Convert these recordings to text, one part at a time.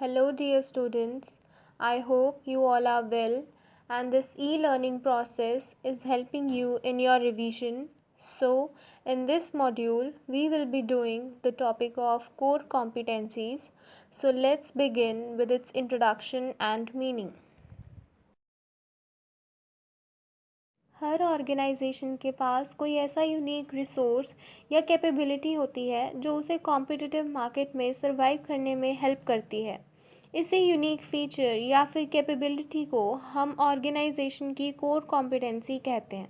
Hello, dear students. I hope you all are well and this e learning process is helping you in your revision. So, in this module, we will be doing the topic of core competencies. So, let's begin with its introduction and meaning. हर organisation के पास कोई ऐसा unique resource या capability होती है जो उसे कॉम्पिटिटिव मार्केट में सर्वाइव करने में हेल्प करती है। इसी यूनिक फीचर या फिर कैपेबिलिटी को हम ऑर्गेनाइजेशन की कोर कॉम्पिटेंसी कहते हैं।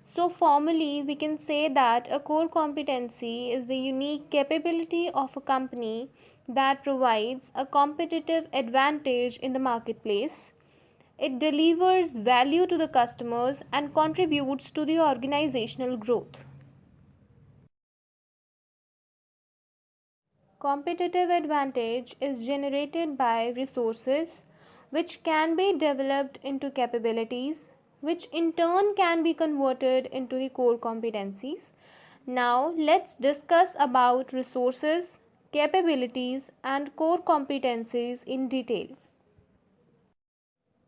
So formally, we can say that a core competency is the unique capability of a company that provides a competitive advantage in the marketplace. It delivers value to the customers and contributes to the organizational growth. Competitive advantage is generated by resources which can be developed into capabilities, which in turn can be converted into the core competencies. Now let's discuss about resources, capabilities and core competencies in detail.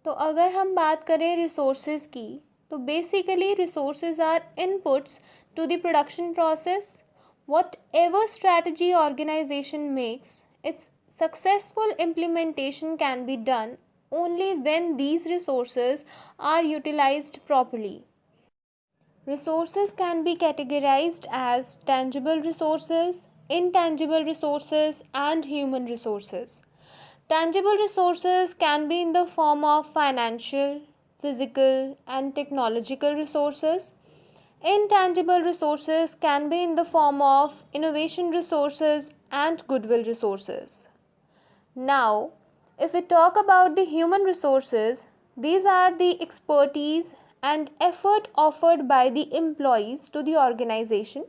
तो अगर हम बात करें resources की तो basically resources are inputs to the production process. Whatever strategy organization makes, its successful implementation can be done only when these resources are utilized properly. Resources can be categorized as tangible resources, intangible resources, and human resources. Tangible resources can be in the form of financial, physical, and technological resources. Intangible resources can be in the form of innovation resources and goodwill resources. Now, if we talk about the human resources, these are the expertise and effort offered by the employees to the organization.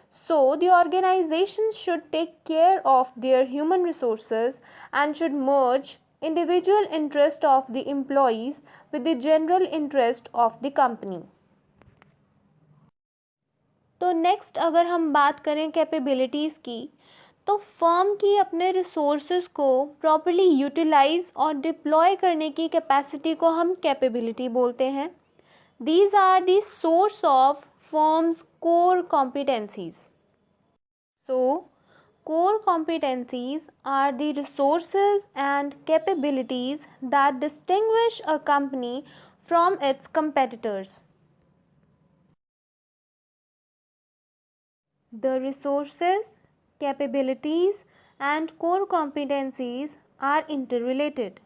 So, the organization should take care of their human resources and should merge individual interest of the employees with the general interest of the company. तो next अगर हम बात करें capabilities की तो firm की अपने resources को प्रॉपर्ली यूटिलाइज और डिप्लॉय करने की कैपेसिटी को हम कैपेबिलिटी बोलते हैं. These are the source of firm's core competencies. So core competencies are the resources and capabilities that distinguish a company from its competitors. The resources, capabilities, and core competencies are interrelated.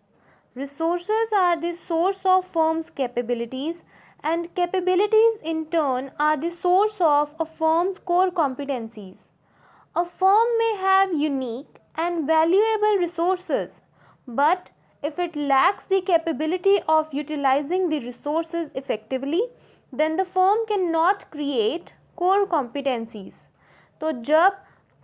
Resources are the source of firm's capabilities, and capabilities in turn are the source of a firm's core competencies. A firm may have unique and valuable resources, but if it lacks the capability of utilizing the resources effectively, then the firm cannot create core competencies. तो जब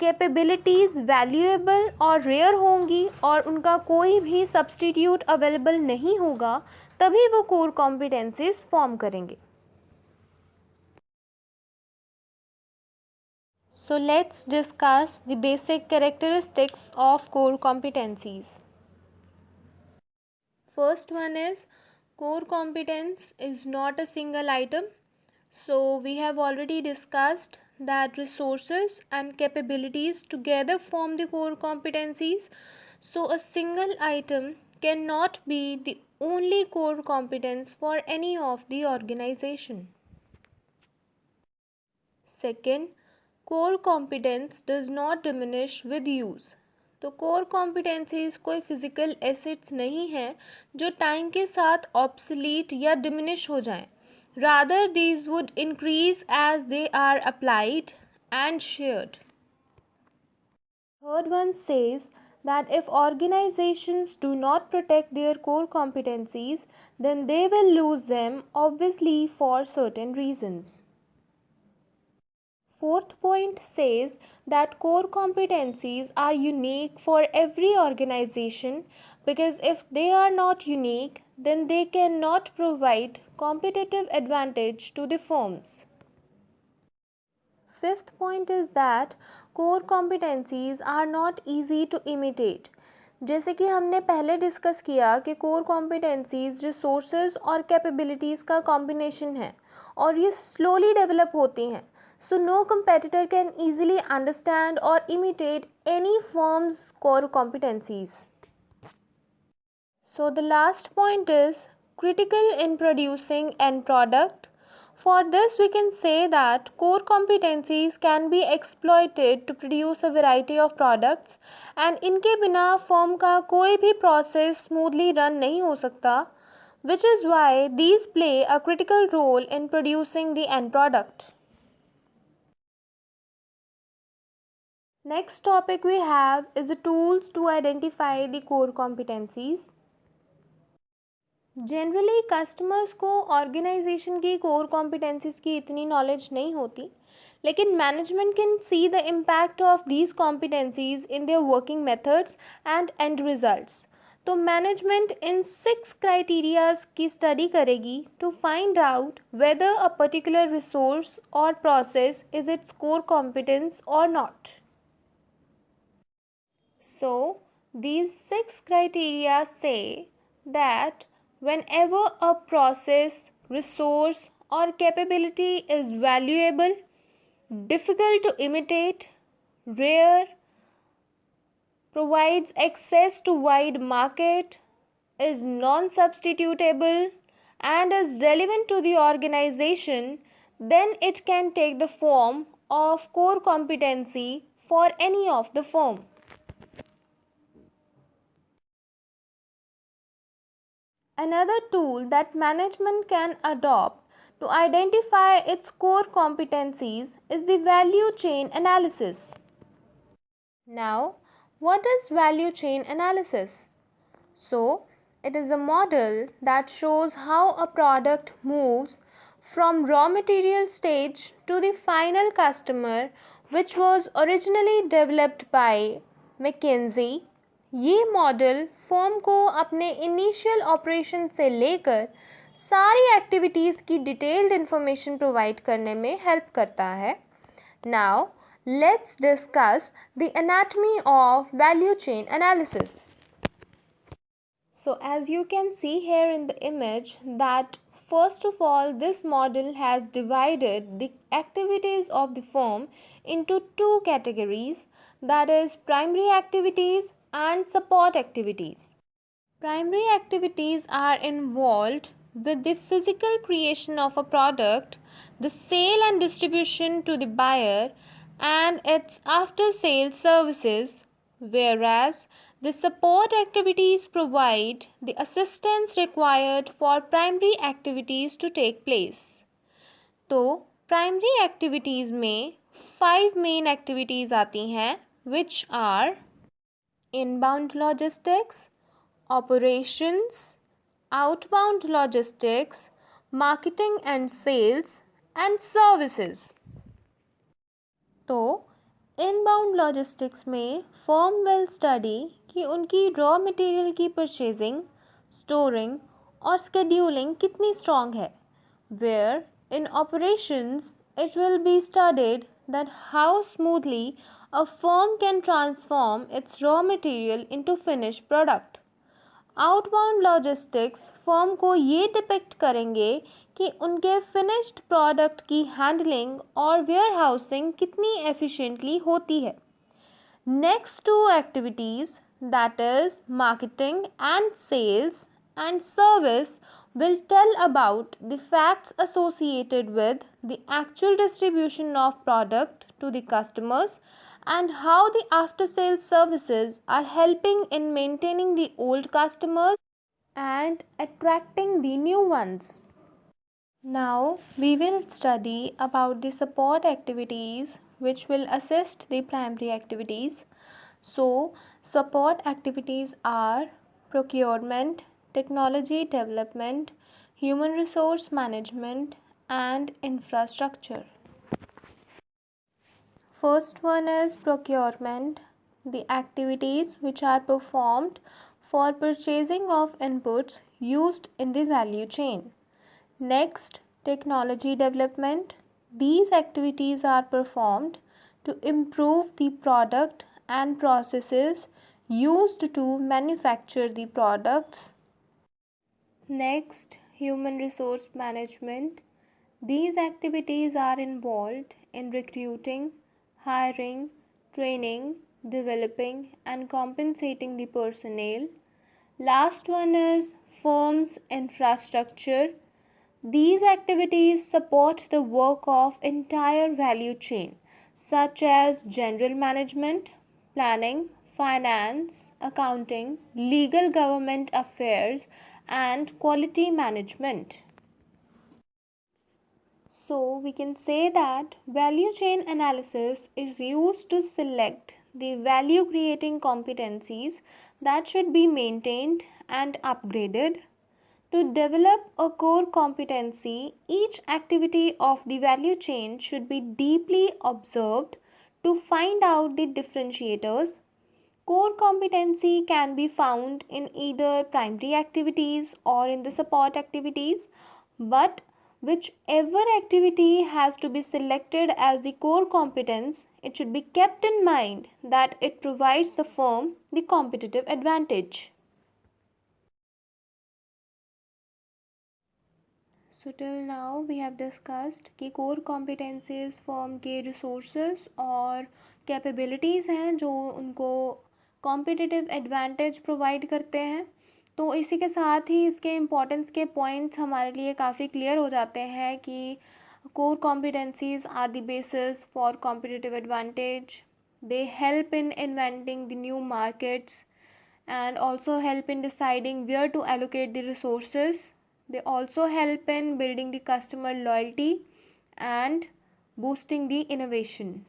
capabilities valuable और rare होंगी और उनका कोई भी substitute available नहीं होगा तभी वो कोर कॉम्पिटेंसीज फॉर्म करेंगे. So let's discuss the basic characteristics of core competencies. First one is core competence is not a single item. So we have already discussed that resources and capabilities together form the core competencies. So a single item cannot be the only core competence for any of the organization. Second, core competence does not diminish with use. तो core competencies कोई physical assets नहीं हैं जो time के साथ obsolete या diminish हो जाएं. Rather, these would increase as they are applied and shared. Third one says that if organizations do not protect their core competencies, then they will lose them, obviously, for certain reasons. Fourth point says that core competencies are unique for every organization because if they are not unique, then they cannot provide competitive advantage to the firms. Fifth point is that core competencies are not easy to imitate. जैसे कि हमने पहले discuss किया कि core competencies resources और capabilities का combination है और ये स्लोली डेवलप होती हैं. So no competitor can easily understand और imitate any firm's core competencies. So the last point is critical in producing end product. For this we can say that core competencies can be exploited to produce a variety of products and इनके बिना firm का कोई भी process smoothly run नहीं हो सकता, which is why these play a critical role in producing the end product. Next topic we have is the tools to identify the core competencies. Generally customers को organisation की core competencies की इतनी knowledge नहीं होती, लेकिन management can see the impact of these competencies in their working methods and and results. तो management इन 6 criterias की स्टडी करेगी to find out whether a particular resource और process is its core competence और not. So, these 6 criteria say that whenever a process, resource, or capability is valuable, difficult to imitate, rare, provides access to wide market, is non-substitutable, and is relevant to the organization, then it can take the form of core competency for any of the firm. Another tool that management can adopt to identify its core competencies is the value chain analysis. Now, what is value chain analysis? So, it is a model that shows how a product moves from raw material stage to the final customer, which was originally developed by McKinsey. ये model firm को अपने initial operation से लेकर सारी activities की detailed information provide करने में help करता है. Now let's discuss the anatomy of value chain analysis. So as you can see here in the image that first of all this model has divided the activities of the firm into 2 categories, that is primary activities and support activities. Primary activities are involved with the physical creation of a product, the sale and distribution to the buyer, and its after sales services, whereas the support activities provide the assistance required for primary activities to take place. तो primary activities में 5 main activities आती हैं, which are inbound logistics, operations, outbound logistics, marketing and sales, and services. तो inbound logistics में firm will study कि उनकी raw material की purchasing, storing और स्केड्यूलिंग कितनी स्ट्रॉन्ग है. Where in operations it will be studied that how smoothly a firm can transform its raw material into finished product. Outbound logistics firm को ये depict करेंगे कि उनके फिनिश्ड प्रोडक्ट की हैंडलिंग और वेयर हाउसिंग कितनी एफिशिएंटली होती है. Next 2 activities, that is marketing and sales and service, will tell about the facts associated with the actual distribution of product to the customers and how the after sales services are helping in maintaining the old customers and attracting the new ones. Now we will study about the support activities which will assist the primary activities. So support activities are procurement, technology development, human resource management, and infrastructure. First one is procurement, the activities which are performed for purchasing of inputs used in the value chain. Next, technology development. These activities are performed to improve the product and processes used to manufacture the products. Next, human resource management. These activities are involved in recruiting, hiring, training, developing, and compensating the personnel. Last one is firm's infrastructure. These activities support the work of entire value chain such as general management, planning, finance, accounting, legal government affairs and quality management. So we can say that value chain analysis is used to select the value creating competencies that should be maintained and upgraded. To develop a core competency, each activity of the value chain should be deeply observed to find out the differentiators. Core competency can be found in either primary activities or in the support activities, but whichever activity has to be selected as the core competence, it should be kept in mind that it provides the firm the competitive advantage. So till now we have discussed कि core competencies firm के resources और capabilities हैं जो उनको competitive advantage provide करते हैं. तो इसी के साथ ही इसके importance के points हमारे लिए काफ़ी clear हो जाते हैं कि core competencies are the basis for competitive advantage. They help in inventing the new markets and also help in deciding where to allocate the resources. They also help in building the customer loyalty and boosting the innovation.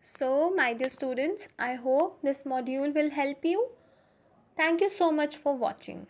So, my dear students, I hope this module will help you. Thank you so much for watching.